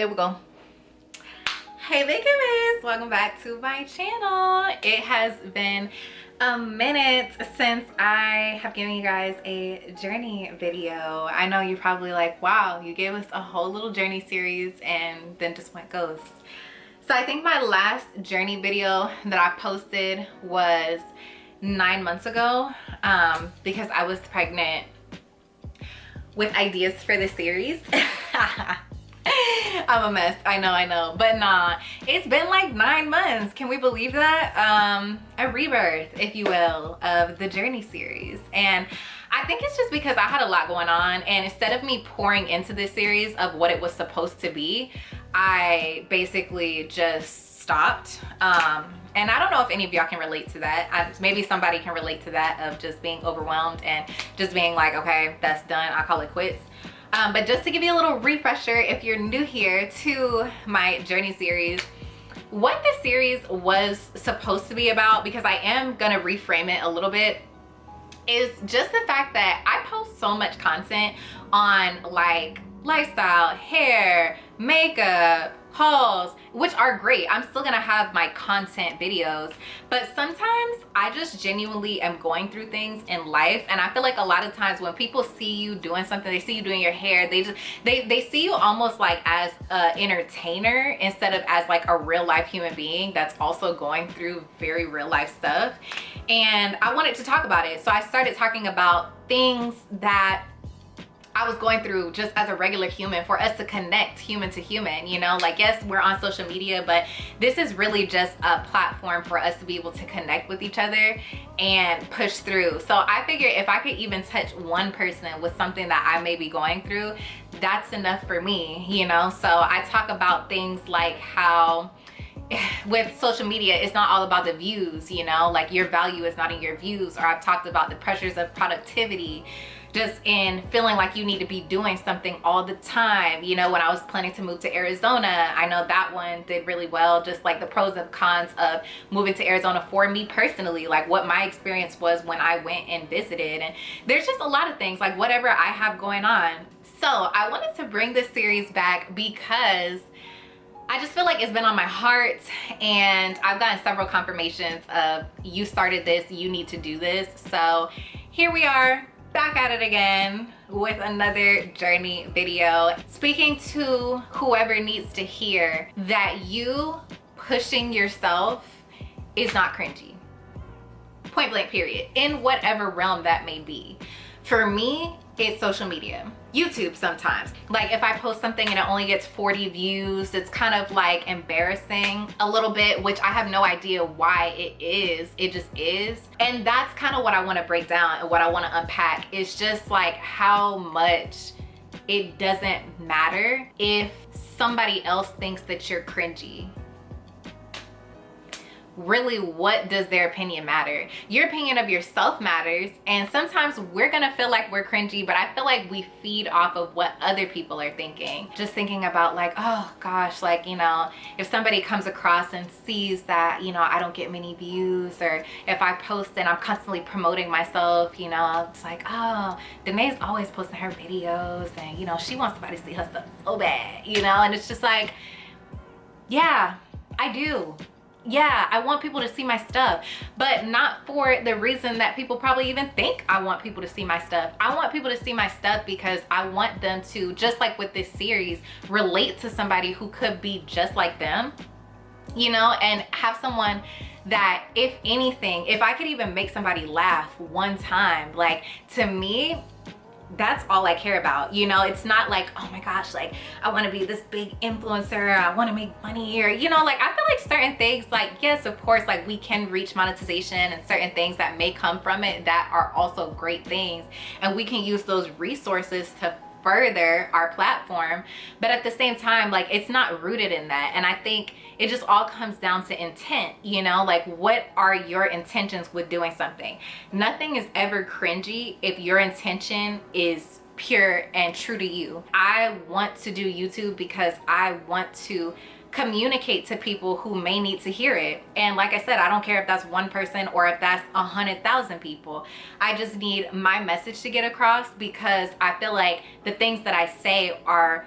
there we go. Hey Vacay Baes, welcome back to my channel. It has been a minute since I have given you guys a journey video. I know you're probably like, wow, you gave us a whole little journey series and then just went ghost. So I think my last journey video that I posted was 9 months ago because I was pregnant with ideas for the series. I'm a mess, I know, but nah, it's been like 9 months. Can we believe that? A rebirth, if you will, of the journey series. And I think it's just because I had a lot going on, and instead of me pouring into this series of what it was supposed to be, I basically just stopped. And I don't know if any of y'all can relate to that. Maybe somebody can relate to that, of just being overwhelmed and just being like, okay, that's done, I call it quits. But just to give you a little refresher, if you're new here to my journey series, what this series was supposed to be about, because I am gonna reframe it a little bit, is just the fact that I post so much content on like lifestyle, hair, makeup, hauls, which are great. I'm still gonna have my content videos, but sometimes I just genuinely am going through things in life, and I feel like a lot of times when people see you doing something, they see you doing your hair, they see you almost like as an entertainer instead of as like a real life human being that's also going through very real life stuff. And I wanted to talk about it, so I started talking about things that I was going through just as a regular human, for us to connect human to human, you know? Like, yes, we're on social media, but this is really just a platform for us to be able to connect with each other and push through. So I figured if I could even touch one person with something that I may be going through, that's enough for me, you know? So I talk about things like how with social media, it's not all about the views, you know? Like, your value is not in your views. Or I've talked about the pressures of productivity, just in feeling like you need to be doing something all the time. You know, when I was planning to move to Arizona, I know that one did really well, just like the pros and cons of moving to Arizona for me personally, like what my experience was when I went and visited. And there's just a lot of things, like whatever I have going on. So I wanted to bring this series back because I just feel like it's been on my heart, and I've gotten several confirmations of, you started this, you need to do this. So here we are, back at it again with another journey video, speaking to whoever needs to hear that you pushing yourself is not cringy. Point blank period, in whatever realm that may be. For me, it's social media, YouTube sometimes. Like, if I post something and it only gets 40 views, it's kind of like embarrassing a little bit, which I have no idea why it is. It just is. And that's kind of what I want to break down and what I want to unpack, is just like how much it doesn't matter if somebody else thinks that you're cringy. Really, what does their opinion matter? Your opinion of yourself matters, and sometimes we're gonna feel like we're cringy, but I feel like we feed off of what other people are thinking. Just thinking about like, oh gosh, like, you know, if somebody comes across and sees that, you know, I don't get many views, or if I post and I'm constantly promoting myself, you know, it's like, oh, Danae's always posting her videos, and you know, she wants somebody to see her stuff so bad, you know? And it's just like, yeah, I do. Yeah, I want people to see my stuff, but not for the reason that people probably even think I want people to see my stuff. I want people to see my stuff because I want them to, just like with this series, relate to somebody who could be just like them, you know, and have someone that, if anything, if I could even make somebody laugh one time, like, to me, that's all I care about. You know, it's not like, oh my gosh, like I want to be this big influencer, I want to make money, or, you know, like I feel like certain things, like, yes, of course, like we can reach monetization, and certain things that may come from it that are also great things, and we can use those resources to further our platform. But at the same time, like, it's not rooted in that. And I think it just all comes down to intent, you know? Like, what are your intentions with doing something? Nothing is ever cringy if your intention is pure and true to you. I want to do YouTube because I want to communicate to people who may need to hear it. And like I said, I don't care if that's one person or if that's 100,000 people. I just need my message to get across, because I feel like the things that I say are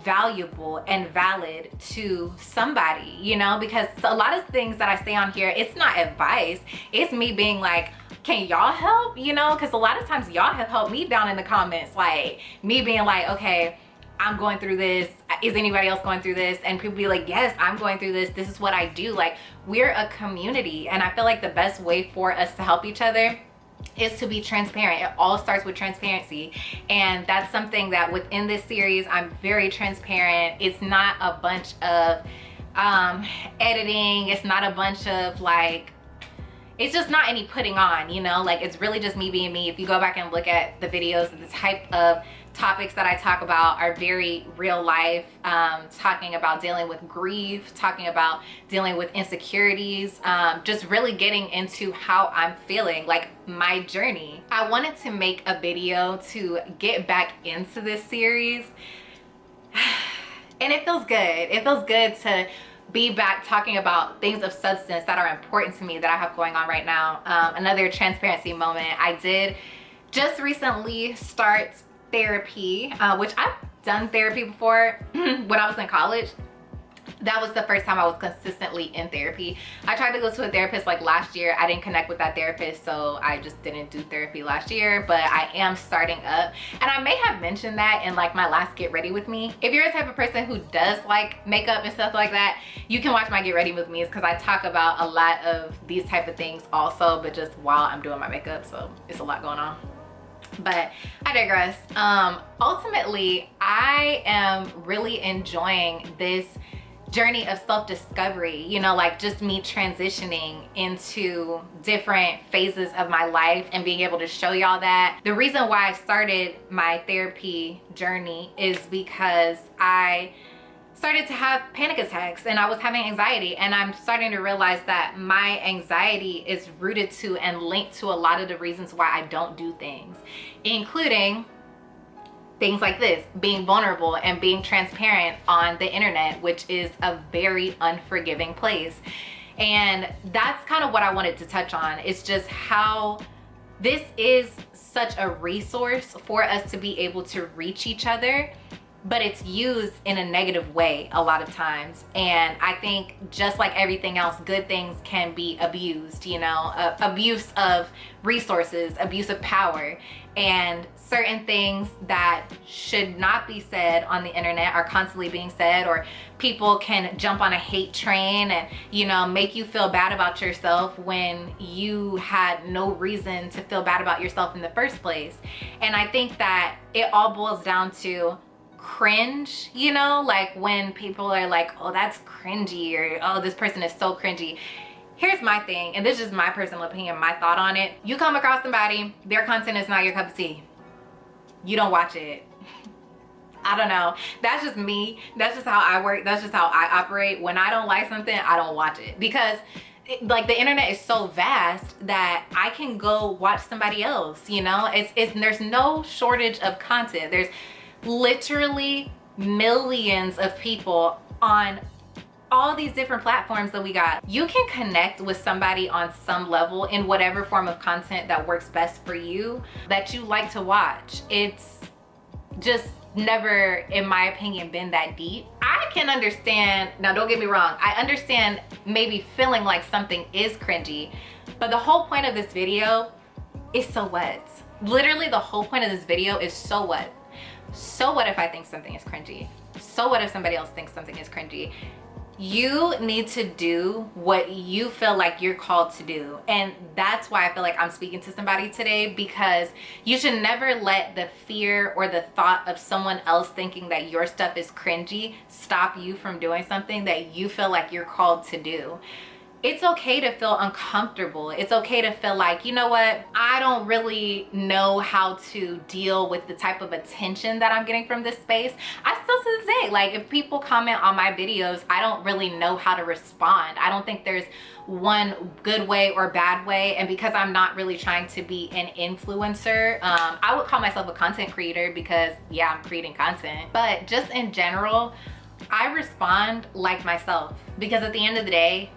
valuable and valid to somebody, you know, because a lot of things that I say on here, it's not advice, it's me being like, can y'all help, you know, because a lot of times y'all have helped me down in the comments, like me being like, okay, I'm going through this, is anybody else going through this? And people be like, yes, I'm going through this, this is what I do. Like, we're a community, and I feel like the best way for us to help each other is to be transparent. It all starts with transparency, and that's something that within this series I'm very transparent. It's not a bunch of editing, it's not a bunch of like, it's just not any putting on, you know, like it's really just me being me. If you go back and look at the videos, the type of topics that I talk about are very real life, talking about dealing with grief, talking about dealing with insecurities, just really getting into how I'm feeling, like my journey. I wanted to make a video to get back into this series and it feels good. It feels good to be back talking about things of substance that are important to me that I have going on right now. Another transparency moment. I did just recently start therapy, which I've done therapy before when I was in college. That was the first time I was consistently in therapy. I tried to go to a therapist like last year. I didn't connect with that therapist, so I just didn't do therapy last year, but I am starting up. And I may have mentioned that in like my last Get Ready With Me. If you're a type of person who does like makeup and stuff like that, you can watch my Get Ready With Me, because I talk about a lot of these type of things also, but just while I'm doing my makeup, so it's a lot going on. But I digress. Ultimately, I am really enjoying this journey of self-discovery, you know, like just me transitioning into different phases of my life and being able to show y'all that. The reason why I started my therapy journey is because I started to have panic attacks and I was having anxiety, and I'm starting to realize that my anxiety is rooted to and linked to a lot of the reasons why I don't do things, including things like this, being vulnerable and being transparent on the internet, which is a very unforgiving place. And that's kind of what I wanted to touch on. It's just how this is such a resource for us to be able to reach each other, but it's used in a negative way a lot of times. And I think just like everything else, good things can be abused, you know, abuse of resources, abuse of power, and certain things that should not be said on the internet are constantly being said, or people can jump on a hate train and, you know, make you feel bad about yourself when you had no reason to feel bad about yourself in the first place. And I think that it all boils down to cringe, you know, like when people are like, oh, that's cringy, or oh, this person is so cringy. Here's my thing, and this is my personal opinion, my thought on it. You come across somebody, their content is not your cup of tea, you don't watch it. I don't know, that's just me, that's just how I work, that's just how I operate. When I don't like something, I don't watch it, because like the internet is so vast that I can go watch somebody else, you know. There's no shortage of content. There's literally millions of people on all these different platforms that we got. You can connect with somebody on some level in whatever form of content that works best for you, that you like to watch. It's just never, in my opinion, been that deep. I can understand, now don't get me wrong, I understand maybe feeling like something is cringy, but the whole point of this video is so what? Literally the whole point of this video is so what? So what if I think something is cringy? So what if somebody else thinks something is cringy? You need to do what you feel like you're called to do. And that's why I feel like I'm speaking to somebody today, because you should never let the fear or the thought of someone else thinking that your stuff is cringy stop you from doing something that you feel like you're called to do. It's okay to feel uncomfortable. It's okay to feel like, you know what, I don't really know how to deal with the type of attention that I'm getting from this space. I still to this day, like if people comment on my videos, I don't really know how to respond. I don't think there's one good way or bad way. And because I'm not really trying to be an influencer, I would call myself a content creator, because yeah, I'm creating content. But just in general, I respond like myself, because at the end of the day,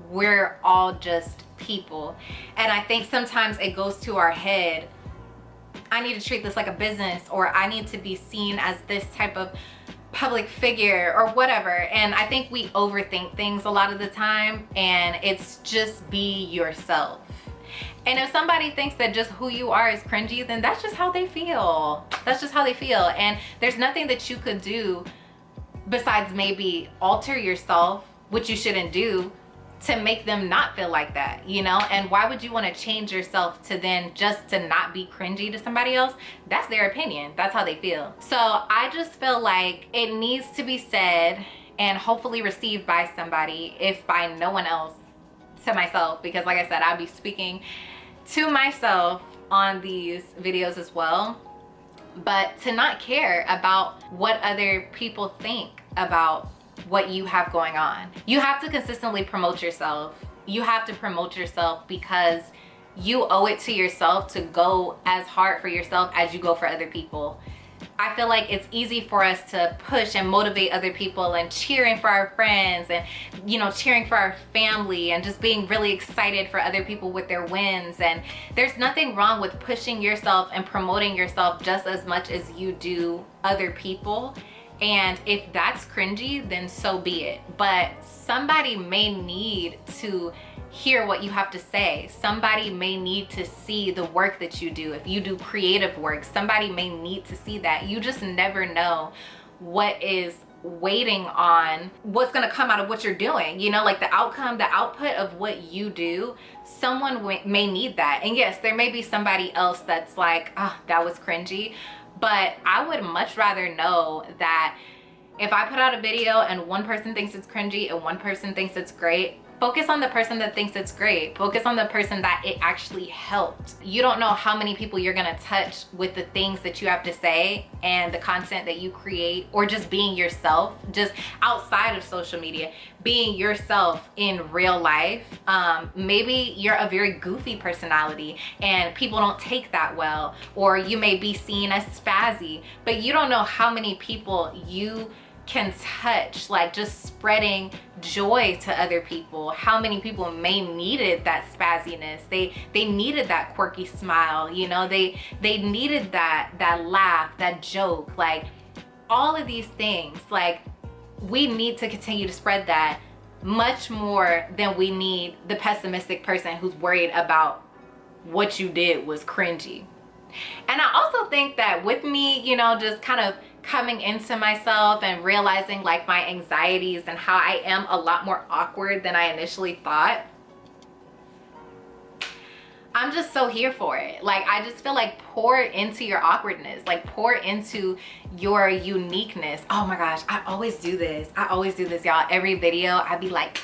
we're all just people. And I think sometimes it goes to our head, I need to treat this like a business, or I need to be seen as this type of public figure or whatever. And I think we overthink things a lot of the time, and it's just be yourself. And if somebody thinks that just who you are is cringy, then that's just how they feel. That's just how they feel. And there's nothing that you could do besides maybe alter yourself, which you shouldn't do, to make them not feel like that, you know? And why would you want to change yourself to then just to not be cringy to somebody else? That's their opinion. That's how they feel. So I just feel like it needs to be said and hopefully received by somebody, if by no one else, to myself, because like I said, I'll be speaking to myself on these videos as well. But to not care about what other people think about what you have going on. You have to consistently promote yourself. You have to promote yourself because you owe it to yourself to go as hard for yourself as you go for other people. I feel like it's easy for us to push and motivate other people and cheering for our friends and, you know, cheering for our family and just being really excited for other people with their wins. And there's nothing wrong with pushing yourself and promoting yourself just as much as you do other people. And if that's cringy, then so be it. But somebody may need to hear what you have to say. Somebody may need to see the work that you do. If you do creative work, somebody may need to see that. You just never know what is waiting on what's going to come out of what you're doing, you know, like the outcome, the output of what you do. Someone may need that. And yes, there may be somebody else that's like, oh, that was cringy. But I would much rather know that if I put out a video and one person thinks it's cringy and one person thinks it's great, focus on the person that thinks it's great. Focus on the person that it actually helped. You don't know how many people you're gonna touch with the things that you have to say and the content that you create, or just being yourself, just outside of social media, being yourself in real life. Maybe you're a very goofy personality and people don't take that well, or you may be seen as spazzy, but you don't know how many people you can touch, like just spreading joy to other people. How many people may needed that spazziness, they needed that quirky smile, you know, they needed that laugh, that joke, like all of these things. Like we need to continue to spread that much more than we need the pessimistic person who's worried about what you did was cringy. And I also think that with me, you know, just kind of coming into myself and realizing like my anxieties and how I am a lot more awkward than I initially thought, I'm just so here for it. Like I just feel like pour into your awkwardness, like pour into your uniqueness. Oh my gosh, I always do this. I always do this, y'all. Every video I'd be like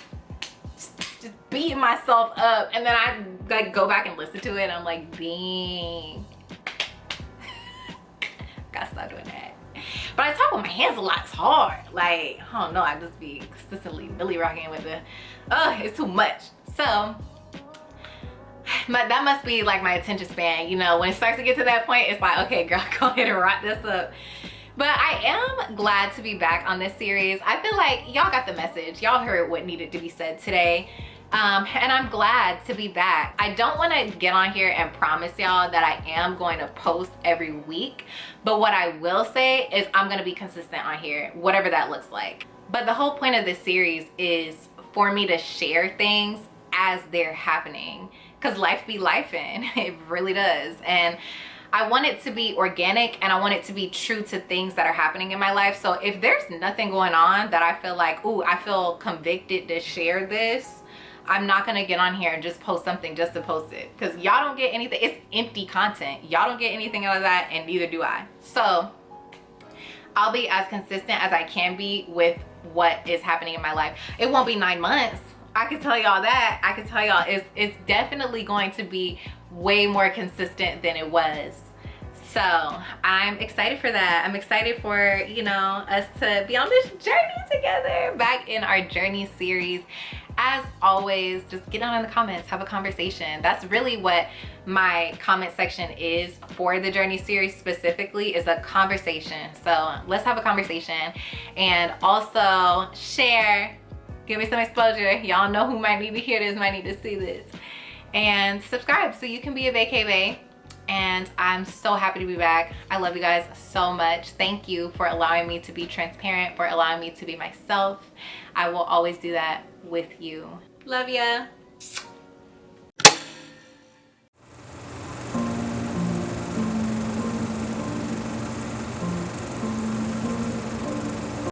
just beating myself up, and then I like go back and listen to it and I'm like, dang, gotta stop doing that. But I talk with my hands a lot. It's hard. Like, I don't know, I just be consistently Billy rocking with the, it's too much. So that must be like my attention span, you know, when it starts to get to that point, it's like, okay girl, go ahead and rock this up. But I am glad to be back on this series. I feel like y'all got the message. Y'all heard what needed to be said today. And I'm glad to be back. I don't want to get on here and promise y'all that I am going to post every week, but what I will say is I'm going to be consistent on here, whatever that looks like. But the whole point of this series is for me to share things as they're happening, because life be lifing. It really does. And I want it to be organic, and I want it to be true to things that are happening in my life. So if there's nothing going on that I feel like, ooh, I feel convicted to share this, I'm not gonna get on here and just post something just to post it, because y'all don't get anything. It's empty content. Y'all don't get anything out of that, and neither do I. So I'll be as consistent as I can be with what is happening in my life. It won't be 9 months. I can tell y'all that. I can tell y'all it's definitely going to be way more consistent than it was. So I'm excited for that. I'm excited for, you know, us to be on this journey together, back in our journey series. As always, just get down in the comments, have a conversation. That's really what my comment section is for the journey series specifically, is a conversation. So let's have a conversation, and also share, give me some exposure. Y'all know who might need to hear this, might need to see this, and subscribe so you can be a Vacay Bae. and I'm so happy to be back. I love you guys so much. Thank you for allowing me to be transparent, for allowing me to be myself. I will always do that with you. Love ya.